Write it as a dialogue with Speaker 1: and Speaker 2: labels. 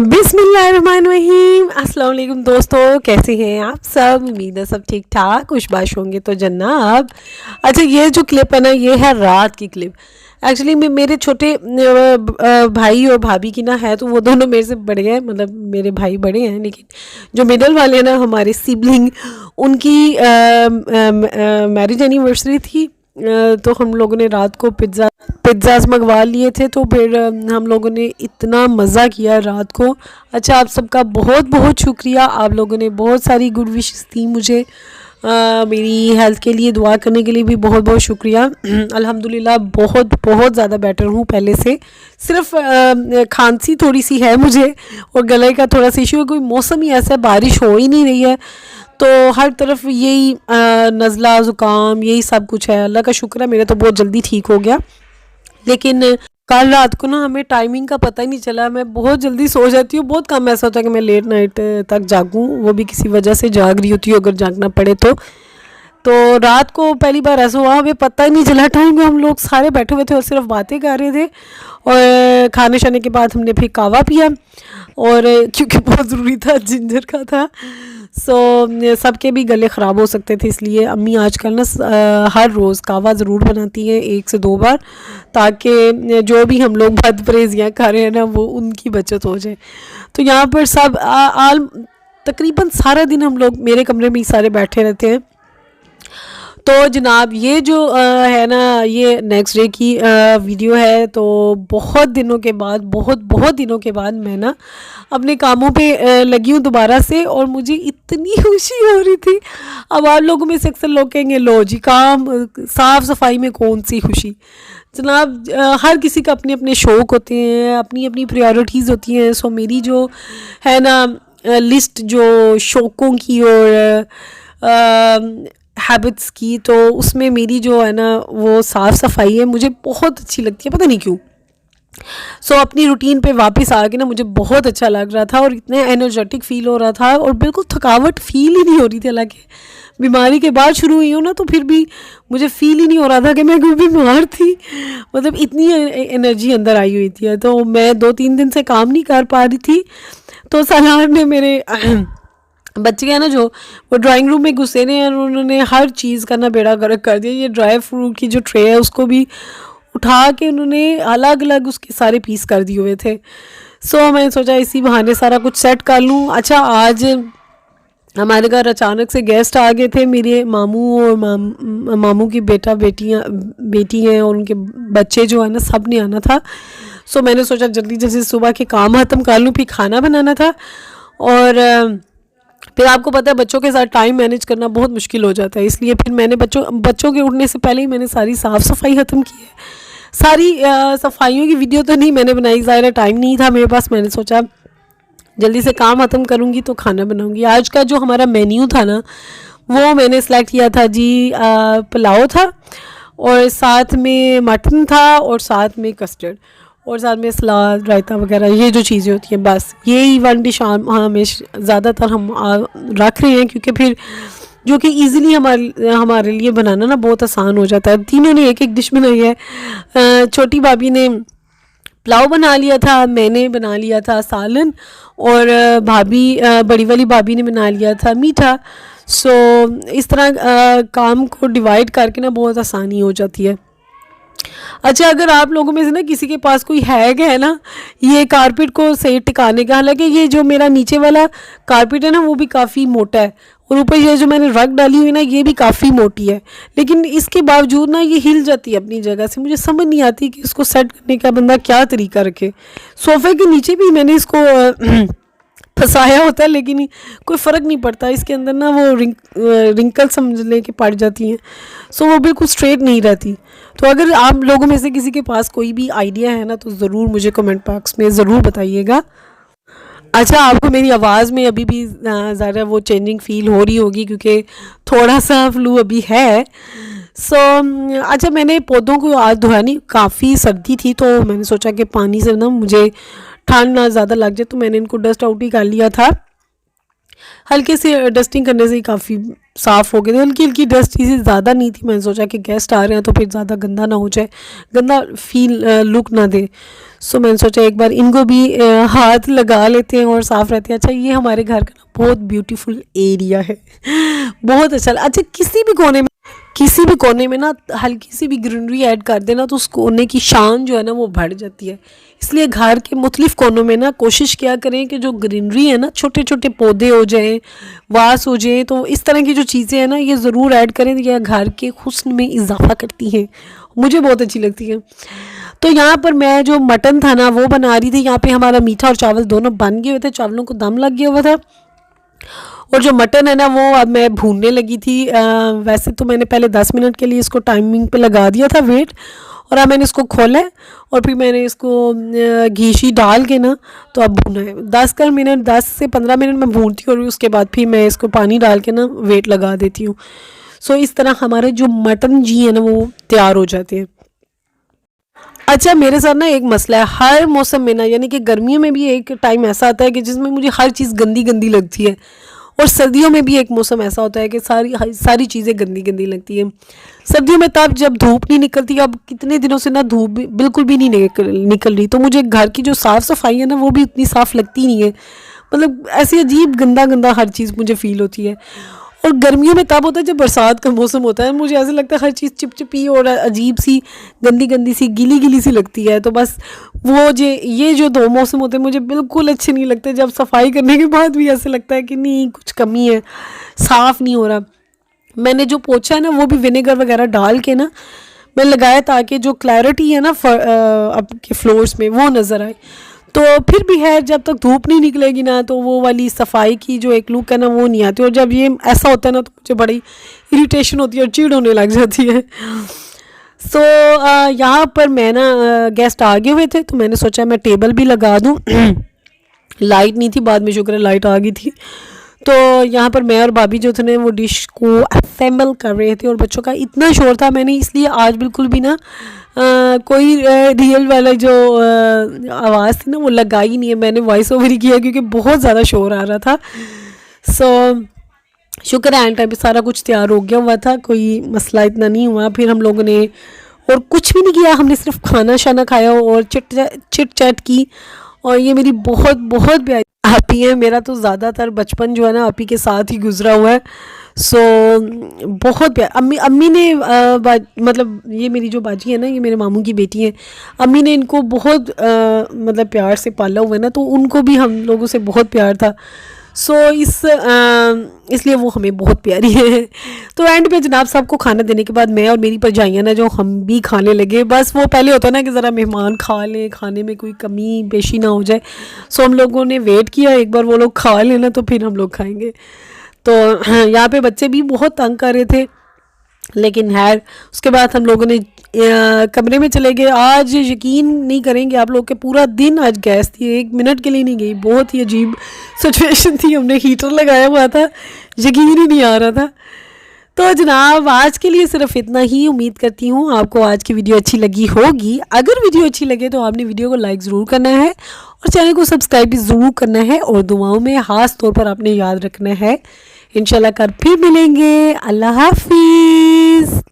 Speaker 1: बिस्मिल्लाहिर्रहमानिर्रहीम। अस्सलाम वालेकुम दोस्तों, कैसे हैं आप सब? उम्मीद है सब ठीक ठाक खुशबाश होंगे। तो जनाब, अच्छा ये जो क्लिप है ना, ये है रात की क्लिप। एक्चुअली मेरे छोटे भाई और भाभी की ना है, तो वो दोनों मेरे से बड़े हैं, मतलब मेरे भाई बड़े हैं, लेकिन जो मिडल वाले हैं ना हमारे सिबलिंग, उनकी मैरिज एनिवर्सरी थी। तो हम लोगों ने रात को पिज़्ज़ाज़ मंगवा लिए थे। तो फिर हम लोगों ने इतना मज़ा किया रात को। अच्छा, आप सबका बहुत बहुत शुक्रिया। आप लोगों ने बहुत सारी गुड विशेस दी मुझे, मेरी हेल्थ के लिए दुआ करने के लिए भी बहुत बहुत शुक्रिया। अल्हम्दुलिल्लाह बहुत बहुत ज़्यादा बेटर हूँ पहले से। सिर्फ खांसी थोड़ी सी है मुझे और गले का थोड़ा सा इशू है। कोई मौसम ही ऐसा है, बारिश हो ही नहीं रही है, तो हर तरफ यही नज़ला ज़ुकाम यही सब कुछ है। अल्लाह का शुक्र है, मेरा तो बहुत जल्दी ठीक हो गया। लेकिन कल रात को ना हमें टाइमिंग का पता ही नहीं चला। मैं बहुत जल्दी सो जाती हूँ, बहुत कम ऐसा होता है कि मैं लेट नाइट तक जागूँ, वो भी किसी वजह से जाग रही होती हूँ अगर जागना पड़े तो रात को पहली बार ऐसा हुआ, हमें पता ही नहीं चला टाइम को। हम लोग सारे बैठे हुए थे और सिर्फ बातें कर रहे थे। और खाने शाने के बाद हमने फिर कावा पिया, और क्योंकि बहुत ज़रूरी था, जिंजर का था। सबके भी गले ख़राब हो सकते थे, इसलिए अम्मी आजकल ना हर रोज़ कावा ज़रूर बनाती हैं 1 से 2 बार, ताकि जो भी हम लोग बद परहेज़ियाँ खा रहे हैं ना, वो उनकी बचत हो जाए। तो यहाँ पर सब तकरीबन सारा दिन हम लोग मेरे कमरे में ही सारे बैठे रहते हैं। तो जनाब, ये जो है ना, ये नेक्स्ट डे की वीडियो है। तो बहुत दिनों के बाद, बहुत दिनों के बाद मैं ना अपने कामों पे लगी हूँ दोबारा से, और मुझे इतनी खुशी हो रही थी। अब आप लोगों में से अक्सर लोग कहेंगे, लो जी, काम साफ़ सफाई में कौन सी खुशी। जनाब, हर किसी का अपने अपने शौक़ होते हैं, अपनी अपनी प्रायोरिटीज़ होती हैं। सो मेरी जो है ना लिस्ट, जो शौक़ों की और हैबिट्स की, तो उसमें मेरी जो है ना वो साफ़ सफाई है, मुझे बहुत अच्छी लगती है, पता नहीं क्यों। अपनी रूटीन पे वापस आ के ना मुझे बहुत अच्छा लग रहा था, और इतना एनर्जेटिक फ़ील हो रहा था, और बिल्कुल थकावट फ़ील ही नहीं हो रही थी। हालांकि बीमारी के बाद शुरू हुई हूँ ना, तो फिर भी मुझे फ़ील ही नहीं हो रहा था कि मैं कोई बीमार थी। मतलब इतनी एनर्जी अंदर आई हुई थी। तो मैं 2-3 दिन से काम नहीं कर पा रही थी। तो सलार ने, मेरे बच्चे हैं ना जो, वो ड्राइंग रूम में घुसे रहे हैं, और उन्होंने हर चीज़ का ना बेड़ा गर्क कर दिया। ये ड्राई फ्रूट की जो ट्रे है उसको भी उठा के उन्होंने अलग अलग उसके सारे पीस कर दिए हुए थे। मैंने सोचा इसी बहाने सारा कुछ सेट कर लूँ। अच्छा, आज हमारे घर अचानक से गेस्ट आ गए थे। मेरे मामू और मामू की बेटी हैं, और उनके बच्चे जो है ना, सब ने आना था। मैंने सोचा जल्दी जल्दी सुबह के काम ख़त्म कर लूँ, फिर खाना बनाना था। और फिर आपको पता है बच्चों के साथ टाइम मैनेज करना बहुत मुश्किल हो जाता है, इसलिए फिर मैंने बच्चों के उठने से पहले ही मैंने सारी साफ़ सफाई ख़त्म की है। सारी सफाइयों की वीडियो तो नहीं मैंने बनाई, ज़ाहिर टाइम नहीं था मेरे पास। मैंने सोचा जल्दी से काम ख़त्म करूँगी तो खाना बनाऊँगी। आज का जो हमारा मेन्यू था ना, वो मैंने सेलेक्ट किया था जी, पुलाव था, और साथ में मटन था, और साथ में कस्टर्ड, और साथ में सलाद, रायता वगैरह, ये जो चीज़ें होती हैं, बस यही 1 डिश हमेशा ज़्यादातर हम रख रहे हैं, क्योंकि फिर जो कि इजीली हमारे लिए बनाना ना बहुत आसान हो जाता है। तीनों ने एक एक डिश बनाई है। छोटी भाभी ने पुलाव बना लिया था, मैंने बना लिया था सालन, और बड़ी वाली भाभी ने बना लिया था मीठा। इस तरह काम को डिवाइड करके ना बहुत आसानी हो जाती है। अच्छा, अगर आप लोगों में से ना किसी के पास कोई हैक है ना ये कारपेट को सही टिकाने का, हालांकि ये जो मेरा नीचे वाला कारपेट है ना, वो भी काफ़ी मोटा है, और ऊपर ये जो मैंने रग डाली हुई ना, ये भी काफ़ी मोटी है, लेकिन इसके बावजूद ना ये हिल जाती है अपनी जगह से। मुझे समझ नहीं आती कि इसको सेट करने का बंदा क्या तरीका रखे। सोफ़े के नीचे भी मैंने इसको फंसाया होता है, लेकिन कोई फ़र्क नहीं पड़ता, इसके अंदर ना वो रिंकल समझ ले के पड़ जाती हैं। वो बिल्कुल स्ट्रेट नहीं रहती। तो अगर आप लोगों में से किसी के पास कोई भी आइडिया है ना, तो ज़रूर मुझे कमेंट बॉक्स में ज़रूर बताइएगा। अच्छा, आपको मेरी आवाज़ में अभी भी ज़्यादा वो चेंजिंग फ़ील हो रही होगी, क्योंकि थोड़ा सा फ्लू अभी है। अच्छा, मैंने पौधों को आज धोया नहीं, काफ़ी सर्दी थी, तो मैंने सोचा कि पानी से ना मुझे ठंड ना ज़्यादा लग जाए, तो मैंने इनको डस्ट आउट ही कर लिया था। हल्के से डस्टिंग करने से ही काफ़ी साफ़ हो गए थे, हल्की हल्की डस्ट, इसी ज़्यादा नहीं थी। मैंने सोचा कि गेस्ट आ रहे हैं तो फिर ज़्यादा गंदा ना हो जाए, गंदा फील लुक ना दे। सो मैंने सोचा एक बार इनको भी हाथ लगा लेते हैं और साफ़ रहते हैं। अच्छा, ये हमारे घर का ना बहुत ब्यूटीफुल एरिया है, बहुत अच्छा। किसी भी कोने में ना हल्की सी भी ग्रीनरी ऐड कर देना तो उस कोने की शान जो है ना वो बढ़ जाती है। इसलिए घर के मुख्तलिफ कोनों में ना कोशिश किया करें कि जो ग्रीनरी है ना, छोटे छोटे पौधे हो जाएं, वास हो जाएं, तो इस तरह की जो चीज़ें हैं ना ये ज़रूर ऐड करें, यह घर के हुस्न में इजाफा करती हैं, मुझे बहुत अच्छी लगती है। तो यहाँ पर मैं जो मटन था ना वो बना रही थी। यहाँ पे हमारा मीठा और चावल दोनों बन गए हुए थे, चावलों को दम लग गया हुआ था, और जो मटन है ना वो अब मैं भूनने लगी थी। वैसे तो मैंने पहले 10 मिनट के लिए इसको टाइमिंग पे लगा दिया था वेट, और अब मैंने इसको खोला है और फिर मैंने इसको घी डाल के ना तो अब भूना है। 10 से 15 मिनट मैं भूनती हूँ और उसके बाद फिर मैं इसको पानी डाल के ना वेट लगा देती हूँ। सो इस तरह हमारे जो मटन जी है ना वो तैयार हो जाते हैं। अच्छा, मेरे साथ ना एक मसला है, हर मौसम में ना, यानी कि गर्मियों में भी एक टाइम ऐसा आता है कि जिसमें मुझे हर चीज़ गंदी गंदी लगती है, और सर्दियों में भी एक मौसम ऐसा होता है कि सारी चीज़ें गंदी गंदी लगती हैं। सर्दियों में तब जब धूप नहीं निकलती, अब कितने दिनों से ना धूप बिल्कुल भी नहीं निकल रही, तो मुझे घर की जो साफ़ सफाई है ना वो भी उतनी साफ़ लगती नहीं है। मतलब ऐसी अजीब गंदा गंदा हर चीज़ मुझे फ़ील होती है। और गर्मियों में तब होता है जब बरसात का मौसम होता है, मुझे ऐसा लगता है हर चीज़ चिपचिपी और अजीब सी, गंदी गंदी सी, गीली गीली सी लगती है। तो बस ये जो दो मौसम होते हैं मुझे बिल्कुल अच्छे नहीं लगते। जब सफाई करने के बाद भी ऐसे लगता है कि नहीं, कुछ कमी है, साफ़ नहीं हो रहा। मैंने जो पोछा है ना वो भी विनेगर वगैरह डाल के ना मैं लगाया ताकि जो क्लैरिटी है ना अब के फ्लोर्स में वो नज़र आए। तो फिर भी है, जब तक धूप नहीं निकलेगी ना तो वो वाली सफाई की जो एक लुक है ना वो नहीं आती, और जब ये ऐसा होता है ना तो मुझे बड़ी इरिटेशन होती है और चिढ़ होने लग जाती है। सो यहाँ पर मैं ना गेस्ट आ गए हुए थे तो मैंने सोचा मैं टेबल भी लगा दूँ। लाइट नहीं थी, बाद में शुक्र है लाइट आ गई थी। तो यहाँ पर मैं और भाभी जो थे ना वो डिश को असेंबल कर रहे थे, और बच्चों का इतना शोर था, मैंने इसलिए आज बिल्कुल भी ना कोई रियल वाला जो आवाज़ थी ना वो लगाई नहीं है, मैंने वॉइस ओवर ही किया क्योंकि बहुत ज़्यादा शोर आ रहा था। सो शुक्र है एंड टाइम पे सारा कुछ तैयार हो गया हुआ था, कोई मसला इतना नहीं हुआ। फिर हम लोगों ने और कुछ भी नहीं किया, हमने सिर्फ खाना शाना खाया और चिट चैट की। और ये मेरी बहुत बहुत प्यारी आपी है, मेरा तो ज़्यादातर बचपन जो है ना आपी के साथ ही गुजरा हुआ है। सो बहुत प्यार, अम्मी ने मतलब ये मेरी जो बाजी है ना, ये मेरे मामू की बेटी है, अम्मी ने इनको बहुत मतलब प्यार से पाला हुआ है ना, तो उनको भी हम लोगों से बहुत प्यार था। सो इसलिए वो हमें बहुत प्यारी है। तो एंड पे जनाब साहब को खाना देने के बाद मैं और मेरी भरजाइयाँ ना जो हम भी खाने लगे। बस वो पहले होता है ना कि ज़रा मेहमान खा लें, खाने में कोई कमी पेशी ना हो जाए। सो हम लोगों ने वेट किया, एक बार वो लोग खा लेना तो फिर हम लोग खाएंगे। तो यहाँ पे बच्चे भी बहुत तंग कर रहे थे, लेकिन खैर उसके बाद हम लोगों ने कमरे में चले गए। आज यकीन नहीं करेंगे आप लोग के पूरा दिन आज गैस थी, 1 मिनट के लिए नहीं गई। बहुत ही अजीब सिचुएशन थी, हमने हीटर लगाया हुआ था, यकीन ही नहीं आ रहा था। तो जनाब आज के लिए सिर्फ इतना ही। उम्मीद करती हूँ आपको आज की वीडियो अच्छी लगी होगी। अगर वीडियो अच्छी लगे तो आपने वीडियो को लाइक ज़रूर करना है और चैनल को सब्सक्राइब भी ज़रूर करना है, और दुआओं में ख़ास तौर पर आपने याद रखना है। इंशाल्लाह कल फिर मिलेंगे। अल्लाह हाफिज़।